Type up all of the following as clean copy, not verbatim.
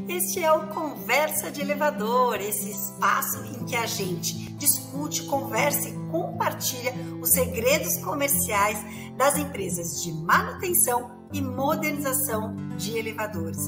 Este é o Conversa de Elevador, esse espaço em que a gente discute, conversa e compartilha os segredos comerciais das empresas de manutenção e modernização de elevadores.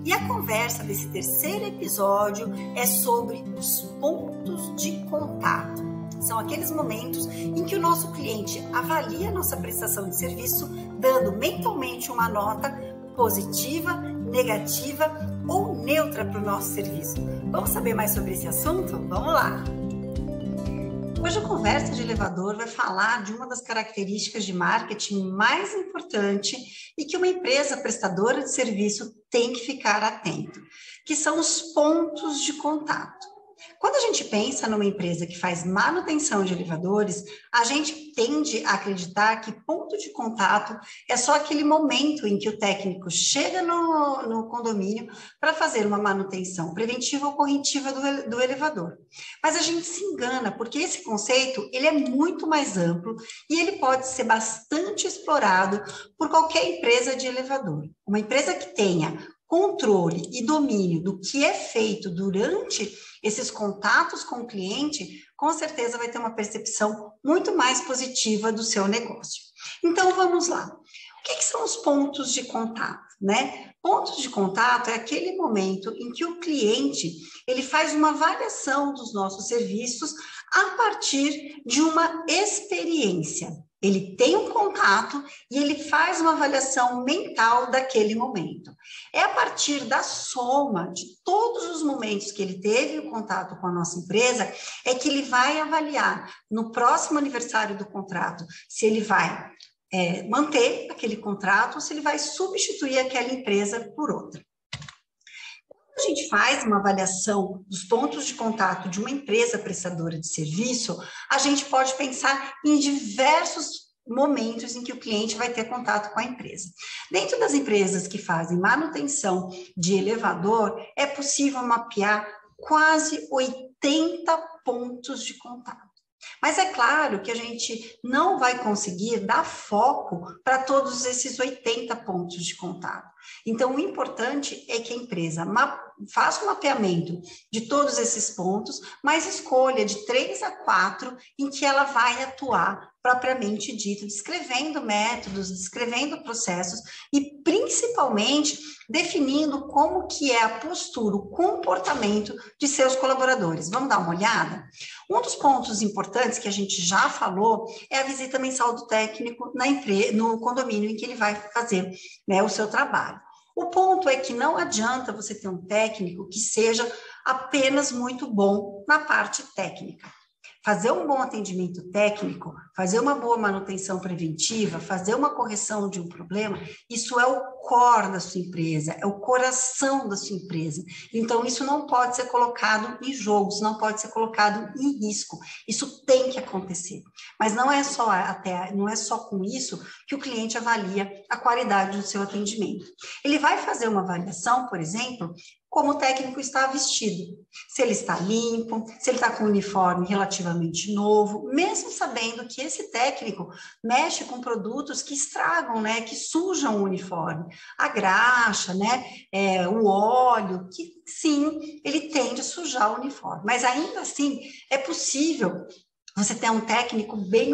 E a conversa desse terceiro episódio é sobre os pontos de contato. São aqueles momentos em que o nosso cliente avalia a nossa prestação de serviço, dando mentalmente uma nota positiva, negativa ou neutra para o nosso serviço. Vamos saber mais sobre esse assunto? Vamos lá! Hoje a Conversa de Elevador vai falar de uma das características de marketing mais importante e que uma empresa prestadora de serviço tem que ficar atento, que são os pontos de contato. Quando a gente pensa numa empresa que faz manutenção de elevadores, a gente tende a acreditar que ponto de contato é só aquele momento em que o técnico chega no condomínio para fazer uma manutenção preventiva ou corretiva do elevador. Mas a gente se engana, porque esse conceito ele é muito mais amplo e ele pode ser bastante explorado por qualquer empresa de elevador. Uma empresa que tenha controle e domínio do que é feito durante esses contatos com o cliente, com certeza vai ter uma percepção muito mais positiva do seu negócio. Então, vamos lá. O que são os pontos de contato, né? Pontos de contato é aquele momento em que o cliente ele faz uma avaliação dos nossos serviços a partir de uma experiência. Ele tem um contato e ele faz uma avaliação mental daquele momento. É a partir da soma de todos os momentos que ele teve o contato com a nossa empresa, é que ele vai avaliar no próximo aniversário do contrato se ele vai manter aquele contrato ou se ele vai substituir aquela empresa por outra. Quando a gente faz uma avaliação dos pontos de contato de uma empresa prestadora de serviço, a gente pode pensar em diversos momentos em que o cliente vai ter contato com a empresa. Dentro das empresas que fazem manutenção de elevador, é possível mapear quase 80 pontos de contato. Mas é claro que a gente não vai conseguir dar foco para todos esses 80 pontos de contato. Então, o importante é que a empresa faça um mapeamento de todos esses pontos, mas escolha de 3 a 4 em que ela vai atuar propriamente dito, descrevendo métodos, descrevendo processos e principalmente definindo como que é a postura, o comportamento de seus colaboradores. Vamos dar uma olhada? Um dos pontos importantes que a gente já falou é a visita mensal do técnico no condomínio em que ele vai fazer, né, o seu trabalho. O ponto é que não adianta você ter um técnico que seja apenas muito bom na parte técnica. Fazer um bom atendimento técnico, fazer uma boa manutenção preventiva, fazer uma correção de um problema, isso é o core da sua empresa, é o coração da sua empresa. Então, isso não pode ser colocado em jogo, isso não pode ser colocado em risco. Isso tem que acontecer. Mas não é só com isso que o cliente avalia a qualidade do seu atendimento. Ele vai fazer uma avaliação, por exemplo, como o técnico está vestido, se ele está limpo, se ele está com um uniforme relativamente novo, mesmo sabendo que esse técnico mexe com produtos que estragam, né, que sujam o uniforme, a graxa, né, o óleo, que sim, ele tende a sujar o uniforme, mas ainda assim é possível você ter um técnico bem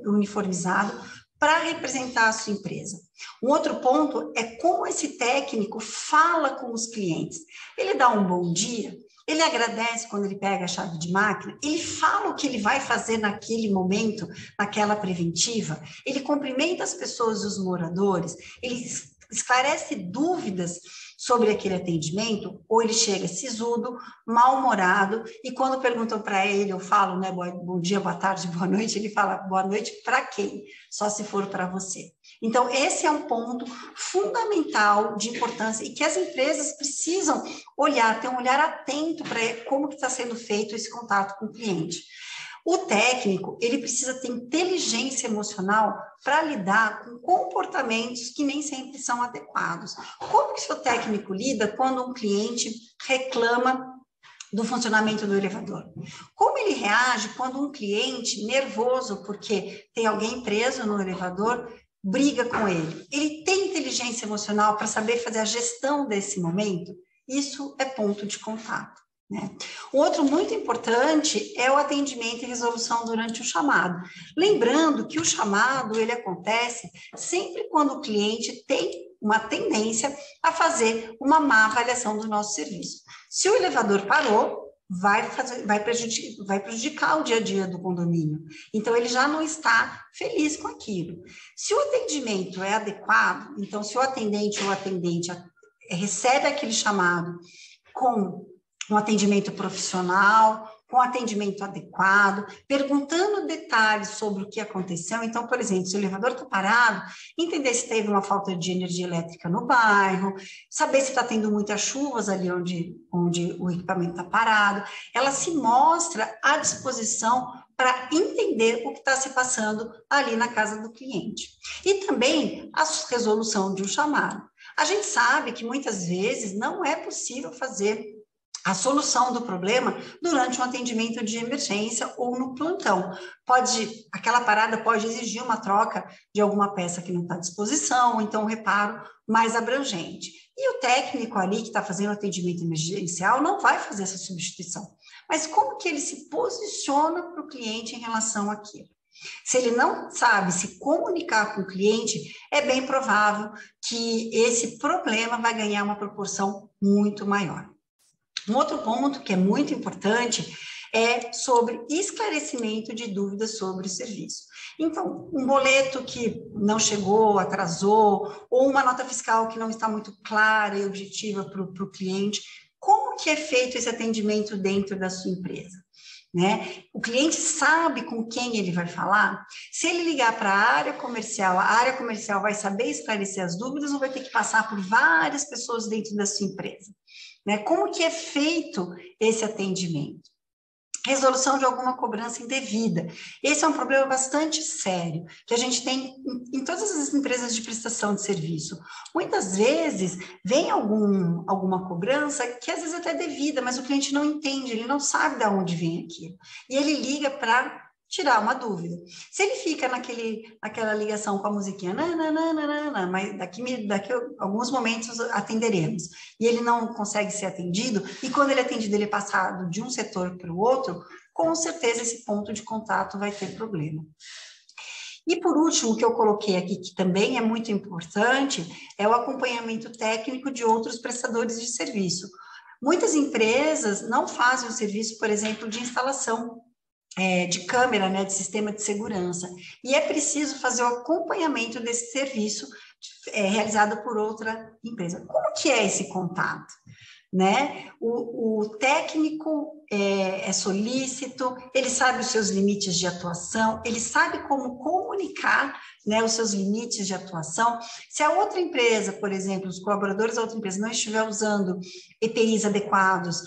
uniformizado para representar a sua empresa. Um outro ponto é como esse técnico fala com os clientes. Ele dá um bom dia, ele agradece quando ele pega a chave de máquina, ele fala o que ele vai fazer naquele momento, naquela preventiva, ele cumprimenta as pessoas e os moradores, ele esclarece dúvidas sobre aquele atendimento, ou ele chega sisudo, mal-humorado, e quando perguntam para ele, eu falo, né, bom dia, boa tarde, boa noite, ele fala, boa noite para quem? Só se for para você. Então, esse é um ponto fundamental de importância e que as empresas precisam olhar, ter um olhar atento para como que está sendo feito esse contato com o cliente. O técnico, ele precisa ter inteligência emocional para lidar com comportamentos que nem sempre são adequados. Como que o seu técnico lida quando um cliente reclama do funcionamento do elevador? Como ele reage quando um cliente nervoso porque tem alguém preso no elevador briga com ele? Ele tem inteligência emocional para saber fazer a gestão desse momento? Isso é ponto de contato, né? O outro muito importante é o atendimento e resolução durante o chamado. Lembrando que o chamado, ele acontece sempre quando o cliente tem uma tendência a fazer uma má avaliação do nosso serviço. Se o elevador parou, vai prejudicar o dia a dia do condomínio. Então, ele já não está feliz com aquilo. Se o atendimento é adequado, então, se o atendente ou atendente recebe aquele chamado com um atendimento profissional, com atendimento adequado, perguntando detalhes sobre o que aconteceu. Então, por exemplo, se o elevador está parado, entender se teve uma falta de energia elétrica no bairro, saber se está tendo muitas chuvas ali onde o equipamento está parado. Ela se mostra à disposição para entender o que está se passando ali na casa do cliente. E também a resolução de um chamado. A gente sabe que muitas vezes não é possível fazer a solução do problema durante um atendimento de emergência ou no plantão. Aquela parada pode exigir uma troca de alguma peça que não está à disposição, ou então um reparo mais abrangente. E o técnico ali que está fazendo atendimento emergencial não vai fazer essa substituição. Mas como que ele se posiciona para o cliente em relação àquilo? Se ele não sabe se comunicar com o cliente, é bem provável que esse problema vai ganhar uma proporção muito maior. Um outro ponto que é muito importante é sobre esclarecimento de dúvidas sobre o serviço. Então, um boleto que não chegou, atrasou, ou uma nota fiscal que não está muito clara e objetiva para o cliente, como que é feito esse atendimento dentro da sua empresa? Né? O cliente sabe com quem ele vai falar? Se ele ligar para a área comercial vai saber esclarecer as dúvidas ou vai ter que passar por várias pessoas dentro da sua empresa? Né? Como que é feito esse atendimento? Resolução de alguma cobrança indevida. Esse é um problema bastante sério, que a gente tem em todas as empresas de prestação de serviço. Muitas vezes vem alguma cobrança que às vezes até é devida, mas o cliente não entende, ele não sabe de onde vem aquilo. E ele liga para tirar uma dúvida. Se ele fica naquela ligação com a musiquinha, mas daqui a alguns momentos atenderemos, e ele não consegue ser atendido, e quando ele é atendido, ele é passado de um setor para o outro, com certeza esse ponto de contato vai ter problema. E por último, o que eu coloquei aqui, que também é muito importante, é o acompanhamento técnico de outros prestadores de serviço. Muitas empresas não fazem o serviço, por exemplo, de instalação de câmera, né, de sistema de segurança. E é preciso fazer o acompanhamento desse serviço realizado por outra empresa. Como que é esse contato? Né? O técnico é solícito, ele sabe os seus limites de atuação, ele sabe como comunicar, né, os seus limites de atuação. Se a outra empresa, por exemplo, os colaboradores da outra empresa não estiver usando EPIs adequados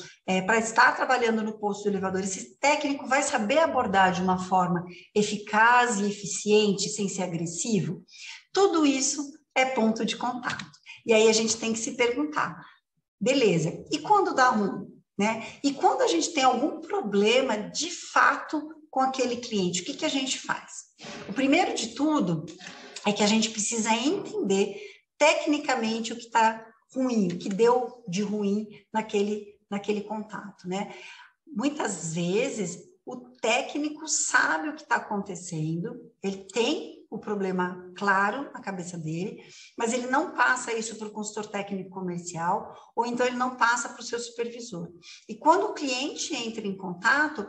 para estar trabalhando no posto do elevador, esse técnico vai saber abordar de uma forma eficaz e eficiente, sem ser agressivo? Tudo isso é ponto de contato. E aí a gente tem que se perguntar, beleza, e quando dá ruim, né? E quando a gente tem algum problema de fato com aquele cliente, o que a gente faz? O primeiro de tudo é que a gente precisa entender tecnicamente o que está ruim, o que deu de ruim naquele contato, né? Muitas vezes o técnico sabe o que está acontecendo, ele tem o problema claro na cabeça dele, mas ele não passa isso para o consultor técnico comercial, ou então ele não passa para o seu supervisor. E quando o cliente entra em contato,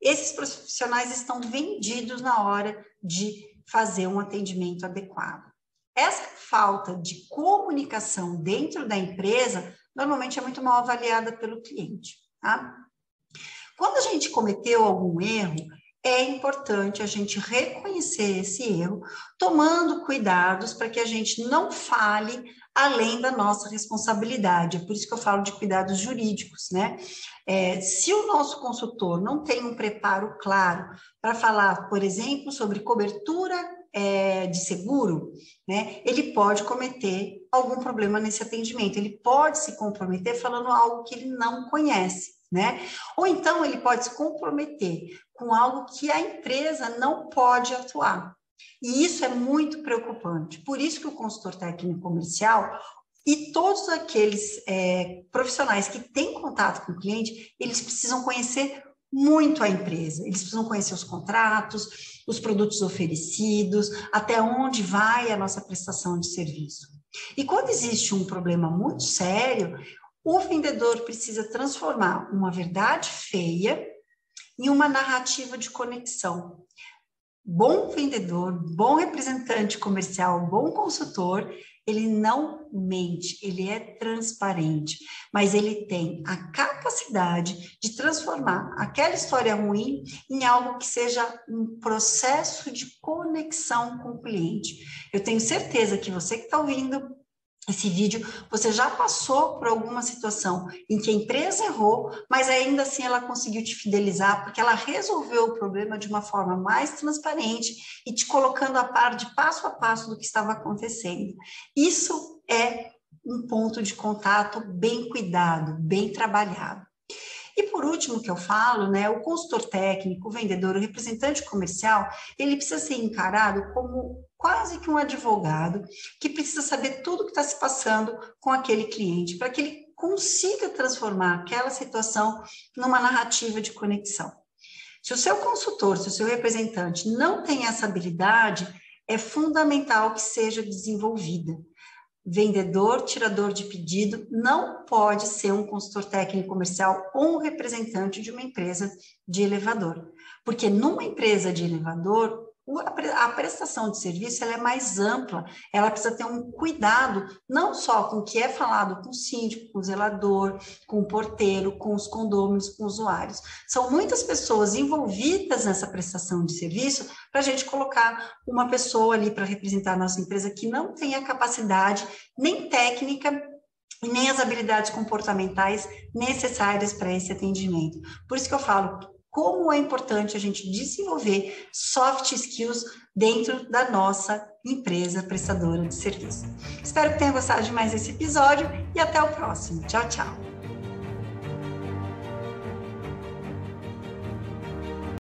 esses profissionais estão vendidos na hora de fazer um atendimento adequado. Essa falta de comunicação dentro da empresa, normalmente é muito mal avaliada pelo cliente, tá? Quando a gente cometeu algum erro, é importante a gente reconhecer esse erro, tomando cuidados para que a gente não fale além da nossa responsabilidade. É por isso que eu falo de cuidados jurídicos, né? Se o nosso consultor não tem um preparo claro para falar, por exemplo, sobre cobertura de seguro, né? Ele pode cometer algum problema nesse atendimento, ele pode se comprometer falando algo que ele não conhece, né? Ou então ele pode se comprometer com algo que a empresa não pode atuar. E isso é muito preocupante. Por isso que o consultor técnico comercial, E todos aqueles profissionais que têm contato com o cliente, eles precisam conhecer muito a empresa, eles precisam conhecer os contratos, os produtos oferecidos, até onde vai a nossa prestação de serviço. E quando existe um problema muito sério, o vendedor precisa transformar uma verdade feia em uma narrativa de conexão. Bom vendedor, bom representante comercial, bom consultor, ele não mente, ele é transparente, mas ele tem a capacidade de transformar aquela história ruim em algo que seja um processo de conexão com o cliente. Eu tenho certeza que você que está ouvindo esse vídeo, você já passou por alguma situação em que a empresa errou, mas ainda assim ela conseguiu te fidelizar, porque ela resolveu o problema de uma forma mais transparente e te colocando a par de passo a passo do que estava acontecendo. Isso é um ponto de contato bem cuidado, bem trabalhado. E por último que eu falo, né, o consultor técnico, o vendedor, o representante comercial, ele precisa ser encarado como quase que um advogado que precisa saber tudo o que está se passando com aquele cliente, para que ele consiga transformar aquela situação numa narrativa de conexão. Se o seu consultor, se o seu representante não tem essa habilidade, é fundamental que seja desenvolvida. Vendedor, tirador de pedido, não pode ser um consultor técnico comercial ou um representante de uma empresa de elevador. Porque numa empresa de elevador, a prestação de serviço ela é mais ampla, ela precisa ter um cuidado, não só com o que é falado com o síndico, com o zelador, com o porteiro, com os condôminos, com os usuários. São muitas pessoas envolvidas nessa prestação de serviço para a gente colocar uma pessoa ali para representar a nossa empresa que não tem a capacidade nem técnica e nem as habilidades comportamentais necessárias para esse atendimento. Por isso que eu falo como é importante a gente desenvolver soft skills dentro da nossa empresa prestadora de serviço. Espero que tenha gostado de mais esse episódio e até o próximo. Tchau, tchau!